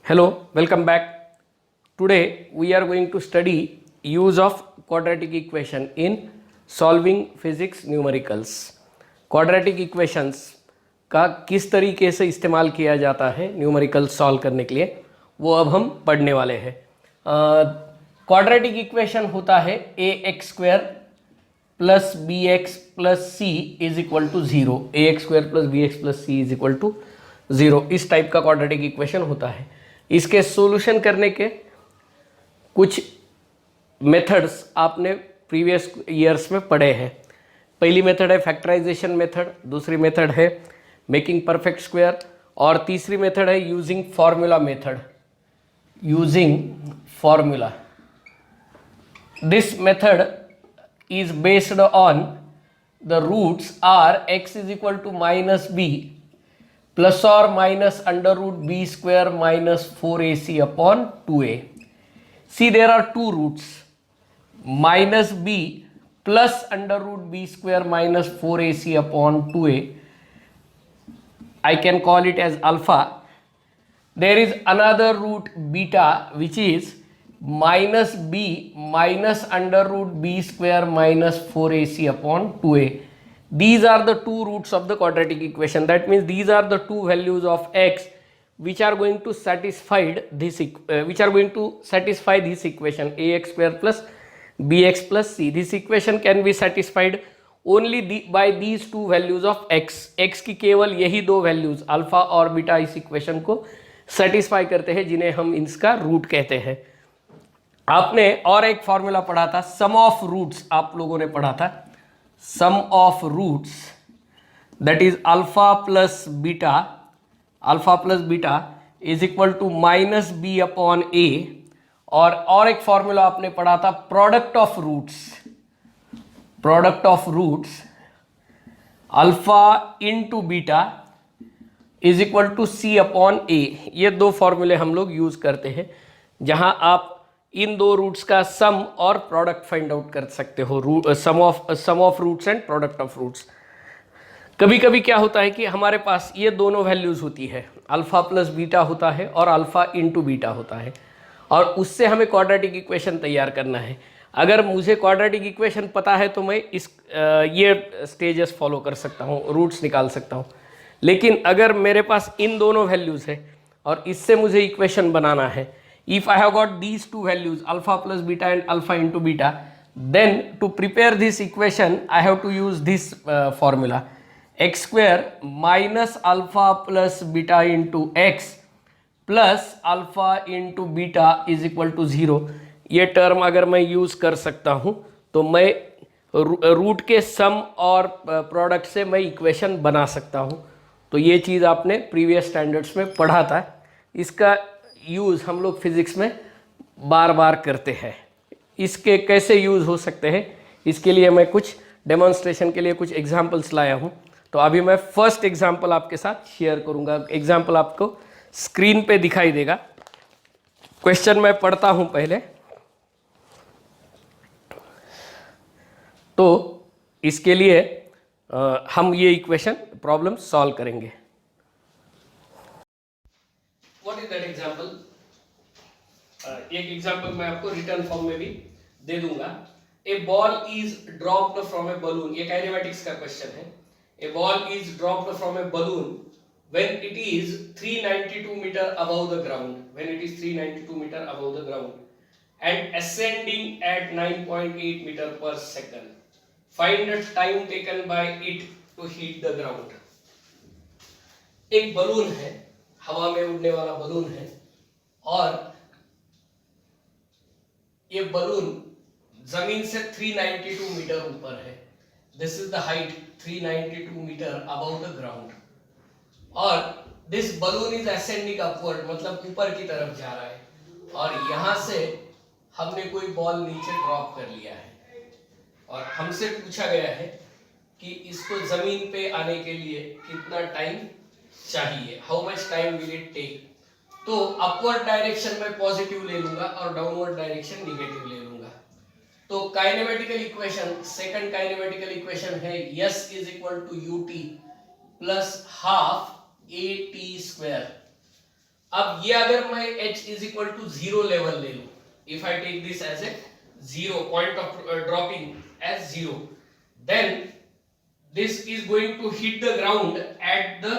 Hello, welcome back. Today we are going to study use of quadratic equation in solving physics numericals. Quadratic equations का किस तरीके से इस्तेमाल किया जाता है न्यूमेरिकल सॉल्व करने के लिए वो अब हम पढ़ने वाले हैं. क्वाड्रेटिक इक्वेशन होता है a x square plus b x plus c is equal to zero. A x square plus b x plus c is equal to zero. इस टाइप का क्वाड्रेटिक इक्वेशन होता है. इसके सॉल्यूशन करने के कुछ मेथड्स आपने प्रीवियस ईयर्स में पढ़े हैं. पहली मेथड है फैक्टराइजेशन मेथड, दूसरी मेथड है मेकिंग परफेक्ट स्क्वायर और तीसरी मेथड है using formula method. Using formula, this method is based on the roots are x is equal to minus b plus or minus under root b square minus 4ac upon 2a. See, there are two roots, minus b plus under root b square minus 4ac upon 2a. I can call it as alpha. There is another root beta which is minus b minus under root b square minus 4ac upon 2a. These are the two roots of the quadratic equation. That means these are the two values of x which are going to satisfy this equation ax square plus bx plus c. This equation can be satisfied only by these two values of x. x की केवल यही दो values alpha और beta इस equation को satisfy करते हैं जिन्हें हम इसका रूट कहते हैं. आपने और एक फॉर्मूला पढ़ा था सम ऑफ रूट्स. आप लोगों ने पढ़ा था sum of roots, that is alpha plus beta is equal to minus b upon a. और एक फॉर्मूला आपने पढ़ा था product of roots alpha into beta is equal to c upon a. ये दो फॉर्मूले हम लोग यूज करते हैं जहां आप इन दो रूट्स का सम और प्रोडक्ट फाइंड आउट कर सकते हो. Sum of roots and product of roots. कभी कभी क्या होता है कि हमारे पास ये दोनों वैल्यूज होती है, अल्फा प्लस बीटा होता है और अल्फा इंटू बीटा होता है, और उससे हमें क्वाड्रेटिक इक्वेशन तैयार करना है. अगर मुझे क्वाड्रेटिक इक्वेशन पता है तो मैं ये स्टेजेस फॉलो कर सकता हूँ, रूट्स निकाल सकता हूँ. लेकिन अगर मेरे पास इन दोनों वैल्यूज है और इससे मुझे इक्वेशन बनाना है, if I have got these two values alpha plus beta and alpha into beta, then to prepare this equation I have to use this formula x square minus alpha plus beta into x plus alpha into beta is equal to 0. ये term अगर मैं use कर सकता हूँ तो मैं root के सम और प्रोडक्ट से मैं इक्वेशन बना सकता हूँ. तो ये चीज़ आपने प्रीवियस स्टैंडर्ड्स में पढ़ा था. इसका यूज़ हम लोग फिज़िक्स में बार बार करते हैं. इसके कैसे यूज़ हो सकते हैं इसके लिए मैं कुछ डेमोन्स्ट्रेशन के लिए कुछ एग्जांपल्स लाया हूं. तो अभी मैं फर्स्ट एग्जांपल आपके साथ शेयर करूंगा. एग्जांपल आपको स्क्रीन पे दिखाई देगा. क्वेश्चन मैं पढ़ता हूं पहले, तो इसके लिए हम ये इक्वेशन प्रॉब्लम सॉल्व करेंगे. What is that example? एक एग्जाम्पल मैं आपको रिटर्न फॉर्म में भी दे दूंगा. A ball is dropped from a balloon. ये काइनेमेटिक्स का क्वेश्चन है. A ball is dropped from a balloon when it is 392 metre above the ground and ascending at 9.8 metre per second. Find the time taken by it to hit the ground. एक balloon है, हवा में उड़ने वाला balloon है, और ये balloon जमीन से 392 मीटर ऊपर है. This is the height 392 metre above the ground. और this balloon is ascending upward, मतलब ऊपर की तरफ जा रहा है. और यहां से हमने कोई बॉल नीचे ड्रॉप कर लिया है और हमसे पूछा गया है कि इसको जमीन पे आने के लिए कितना टाइम चाहिए, how much time will it take. तो अपवर्ड डायरेक्शन में पॉजिटिव ले लूंगा और डाउनवर्ड डायरेक्शन निगेटिव ले लूंगा. तो kinematical equation, second kinematical equation है S is equal to ut plus half at square. अब ये अगर मैं h is equal to 0 level ले लूं, if I take this as a 0 point of dropping as 0, then this is going to hit the ground at the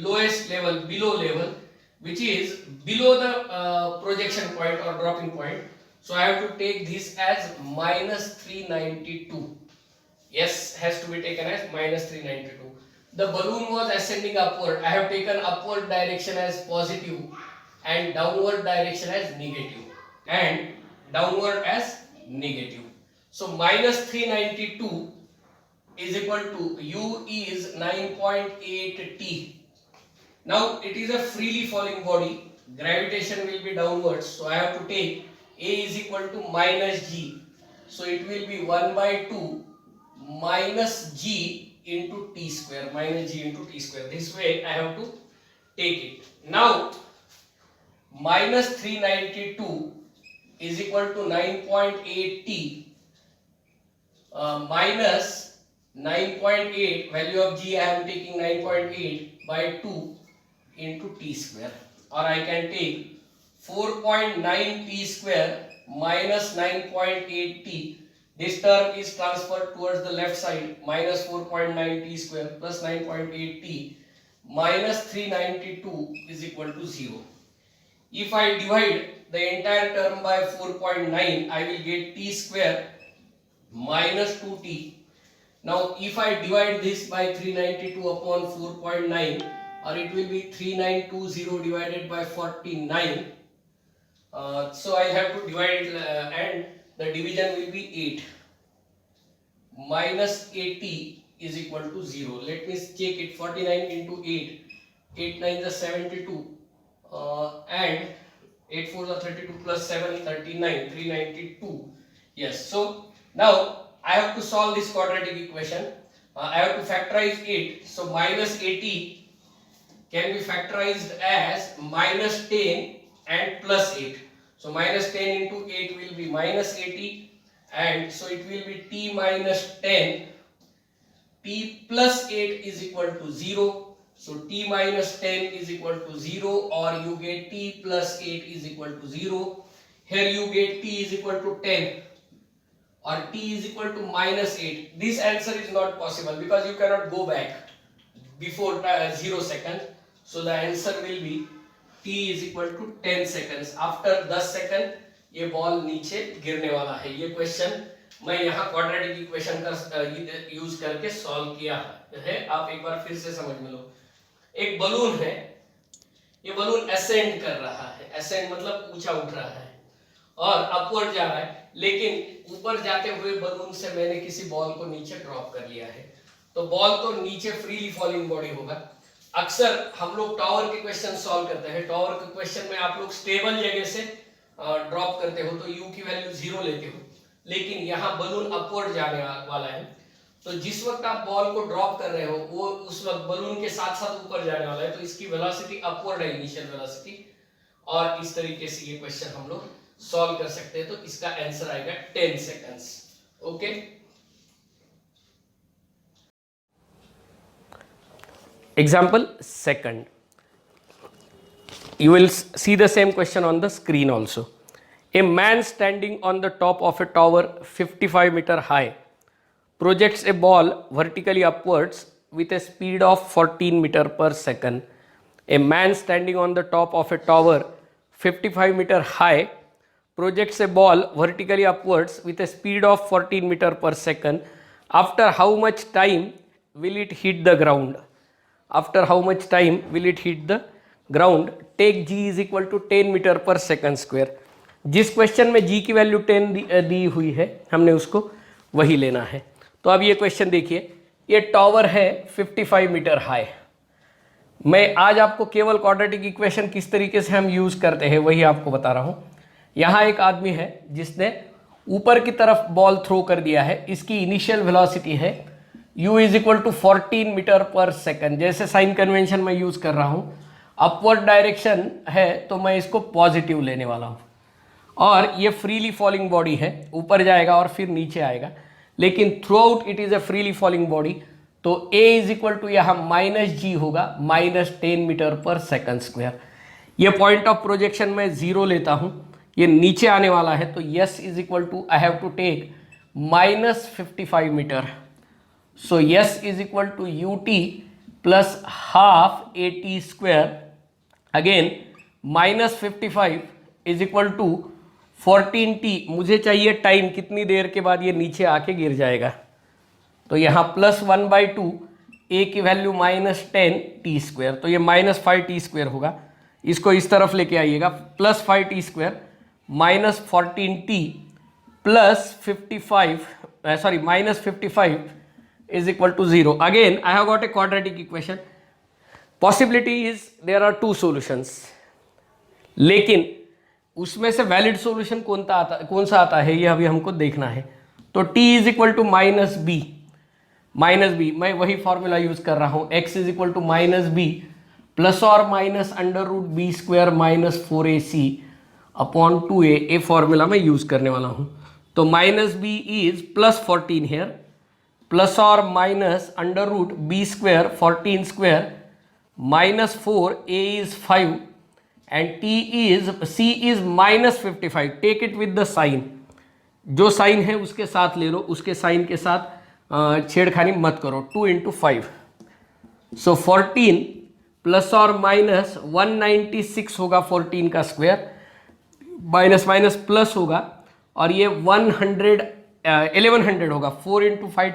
lowest level, below level, which is below the projection point or dropping point. So I have to take this as minus 392. Yes, has to be taken as minus 392. The balloon was ascending upward. I have taken upward direction as positive and downward direction as negative, and downward as negative. So minus 392 is equal to u is 9.8 t. Now it is a freely falling body, gravitation will be downwards, so I have to take a is equal to minus g, so it will be 1 by 2 minus g into t square, minus g into t square. This way I have to take it. Now minus 392 is equal to 9.8 t minus 9.8, value of g I am taking 9.8 by 2 into t square, or I can take 4.9 t square minus 9.8 t. This term is transferred towards the left side, minus 4.9 t square plus 9.8 t minus 392 is equal to 0. If I divide the entire term by 4.9, I will get t square minus 2t. Now if I divide this by 392 upon 4.9, or it will be 3920 divided by 49, so I have to divide it, and the division will be 8. Minus 80 is equal to 0. Let me check it. 49 into 8, 8 9 is 72, and 8 4 is 32 plus 7 39, 392. Yes, so now I have to solve this quadratic equation. I have to factorize it. So minus 80 can be factorized as minus 10 and plus 8. So minus 10 into 8 will be minus 80, and so it will be t minus 10. T plus 8 is equal to 0. So t minus 10 is equal to 0, or you get t plus 8 is equal to 0. Here you get t is equal to 10. Or t is equal to minus 8. This answer is not possible because you cannot go back before 0 seconds. So the answer will be t is equal to 10 seconds. After 10 second ये ball नीचे गिरने वाला है. ये question मैं यहाँ quadratic equation का use करके सॉल्व किया है. आप एक बार फिर से समझ में लो. एक बलून है, ये बलून असेंड कर रहा है. असेंड मतलब ऊंचा उठ रहा है और अपवर्ड जा रहा है, लेकिन ऊपर जाते हुए बलून से मैंने किसी बॉल को नीचे ड्रॉप कर लिया है. तो बॉल तो नीचे फ्रीली फॉलिंग बॉडी होगा. अक्सर हम लोग टावर के क्वेश्चन सॉल्व करते हैं. टावर के क्वेश्चन में आप लोग स्टेबल जगह से ड्रॉप करते हो तो u की वैल्यू 0 लेते हो, लेकिन यहाँ बलून अपवर्ड जाने वाला है. तो जिस वक्त आप बॉल को ड्रॉप कर रहे हो वो उस वक्त बलून के साथ साथ ऊपर जाने वाला है, तो इसकी वेलोसिटी अपवर्ड है, इनिशियल वेलोसिटी. और इस तरीके से ये क्वेश्चन हम लोग सॉल्व कर सकते हैं. तो इसका आंसर आएगा 10 seconds. Okay, example second. You will see the same question on the screen also. A man standing on the top of a tower 55 meter high projects a ball vertically upwards with a speed of 14 meter per second. A man standing on the top of a tower 55 meter high projects a ball vertically upwards with a speed of 14 meter per second. After how much time will it hit the ground? After how much time will it hit the ground. Take g is equal to 10 metre per second square. जिस question में g की value 10 दी हुई है हमने उसको वही लेना है. तो अब ये क्वेश्चन देखिए, ये टावर है 55 मीटर हाई. मैं आज आपको केवल क्वाड्रेटिक इक्वेशन किस तरीके से हम यूज करते हैं वही आपको बता रहा हूँ. यहाँ एक आदमी है जिसने ऊपर की तरफ बॉल थ्रो कर दिया है. इसकी इनिशियल वेलोसिटी है u is equal to 14 metre per second. जैसे साइन कन्वेंशन मैं यूज कर रहा हूँ, अपवर्ड डायरेक्शन है तो मैं इसको पॉजिटिव लेने वाला हूँ. और ये फ्रीली फॉलिंग बॉडी है, ऊपर जाएगा और फिर नीचे आएगा, लेकिन through out it is a freely falling body. तो a इज इक्वल टू यहाँ माइनस जी होगा, -10 मीटर पर सेकंड स्क्वायर. ये पॉइंट ऑफ प्रोजेक्शन में 0 लेता हूं, ये नीचे आने वाला है, तो S is equal to I have to take -55 metre. So S is equal to u t plus half a t square. Again -55 is equal to 14t. मुझे चाहिए टाइम, कितनी देर के बाद ये नीचे आके गिर जाएगा. तो यहाँ +1/2 a की वैल्यू -10t स्क्वायर, तो ये -5t स्क्वायर होगा. इसको इस तरफ लेके आइएगा, +5t square -14t plus 55 -55 is equal to 0. Again I have got a quadratic equation. Possibility is there are two solutions, लेकिन उसमें से वैलिड सॉल्यूशन कौन सा आता है ये अभी हमको देखना है. तो t is equal to -b. मैं वही फॉर्मूला यूज कर रहा हूं, x is equal to -b plus और minus √b square -4ac upon 2a. ए फॉर्मूला मैं यूज करने वाला हूं. तो -b इज +14 हेयर, प्लस और minus √b square 14 square -4, a is 5 and c is -55. Take it with the sign, जो sign है उसके साथ ले लो, उसके साइन के साथ छेड़खानी मत करो. 2 × 5, सो 14 प्लस और माइनस 196 होगा 14 का स्क्वायर, माइनस माइनस प्लस होगा, और ये 1100 होगा. 4 × 5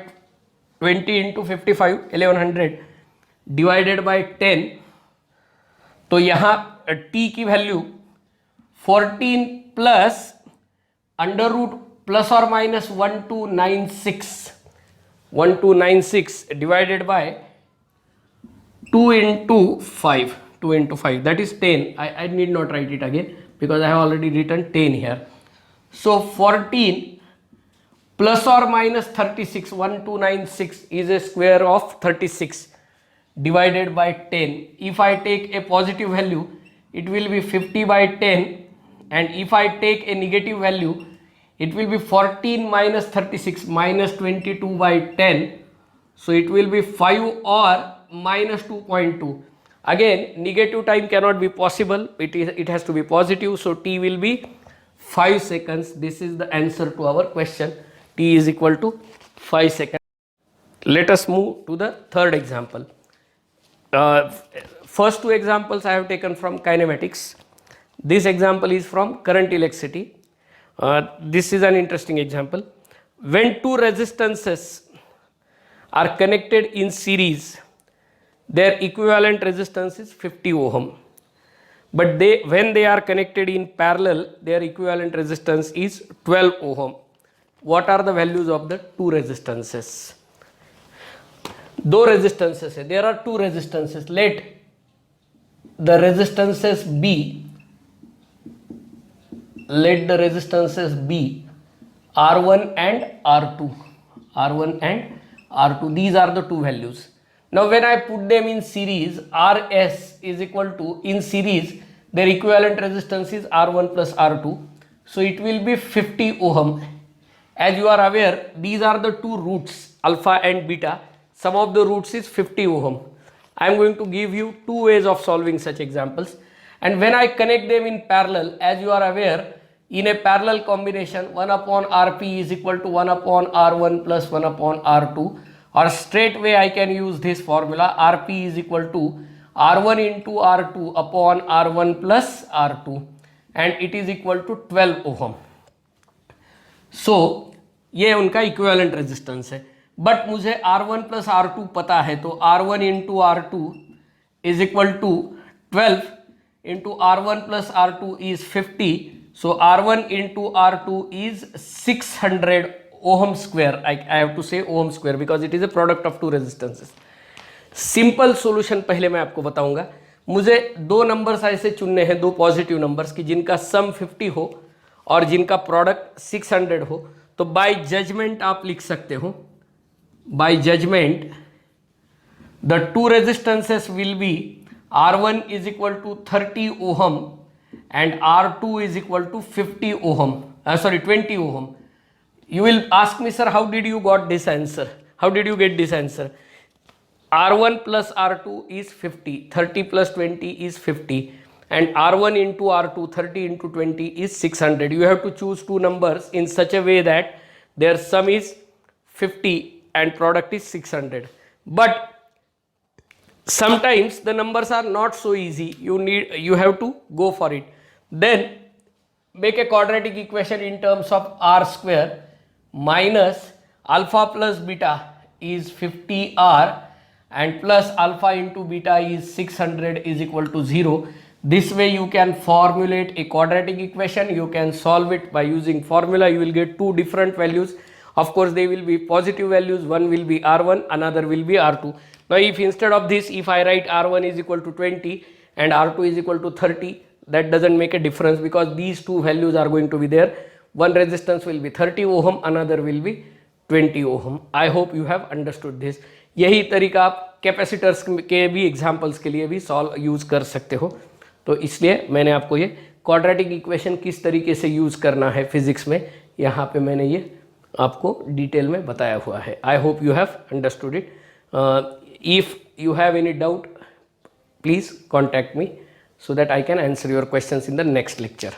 20 × 55 1100 डिवाइडेड बाय 10. तो यहाँ t की वैल्यू 14 प्लस √ प्लस और minus 1296 divided by 2 × 5. 2 × 5 that is 10. I need not write it again because I have already written 10 here. So 14 plus or minus 36, 1296 is a square of 36 divided by 10. If I take a positive value, it will be 50/10, and if I take a negative value, it will be 14 minus 36 minus 22/10. So it will be 5 or -2.2. Again, negative time cannot be possible. It has to be positive. So t will be 5 seconds. This is the answer to our question. T is equal to 5 seconds. Let us move to the third example. First two examples I have taken from kinematics. This example is from current electricity. This is an interesting example. When two resistances are connected in series, their equivalent resistance is 50 ohm. But when they are connected in parallel, their equivalent resistance is 12 ohm. What are the values of the two resistances? दो resistances है. There are two resistances. Let the resistances be R1 and R2. R1 and R2. These are the two values. Now when I put them in series, Rs is equal to, in series their equivalent resistance is R1 plus R2. So it will be 50 ohm. As you are aware, these are the two roots, alpha and beta. Sum of the roots is 50 ohm. I am going to give you two ways of solving such examples. And when I connect them in parallel, as you are aware, in a parallel combination, 1/Rp is equal to 1/R1 plus 1/R2. Or straight way I can use this formula, Rp is equal to R1 into R2 upon R1 plus R2, and it is equal to 12 ohm. So ये उनका equivalent resistance है. But मुझे R1 plus R2 पता है, तो R1 into R2 is equal to 12 into R1 plus R2 is 50. So R1 into R2 is 600 ohm square. I have to say ohm square because it is a product of two resistances. Simple solution पहले मैं आपको बताऊंगा. मुझे दो numbers ऐसे चुनने हैं, दो पॉजिटिव नंबर्स की जिनका सम 50 हो और जिनका प्रोडक्ट 600 हो. तो बाय जजमेंट आप लिख सकते हो, by judgement the two resistances will be R1 is equal to 30 ohm and R2 is equal to 50 ohm. 20 ohm. You will ask me, sir, how did you got this answer? How did you get this answer? R1 plus R2 is 50, 30 plus 20 is 50, and R1 into R2 30 into 20 is 600. You have to choose two numbers in such a way that their sum is 50 and product is 600. But sometimes the numbers are not so easy, you have to go for it. Then make a quadratic equation in terms of R square minus alpha plus beta is 50R and plus alpha into beta is 600 is equal to 0. This way you can formulate a quadratic equation. You can solve it by using formula. You will get two different values. Of course, they will be positive values. One will be R1, another will be R2. Now, if instead of this, if I write R1 is equal to 20 and R2 is equal to 30, that doesn't make a difference because these two values are going to be there. One resistance will be 30 ohm, another will be 20 ohm. I hope you have understood this. यही तरीका आप capacitors के भी examples के लिए भी solve use कर सकते हो. तो इसलिए मैंने आपको ये क्वाड्रेटिक इक्वेशन किस तरीके से यूज़ करना है फिजिक्स में, यहाँ पे मैंने ये आपको डिटेल में बताया हुआ है. I hope you have understood it. If you have any doubt, please contact me so that I can answer your questions in the next lecture.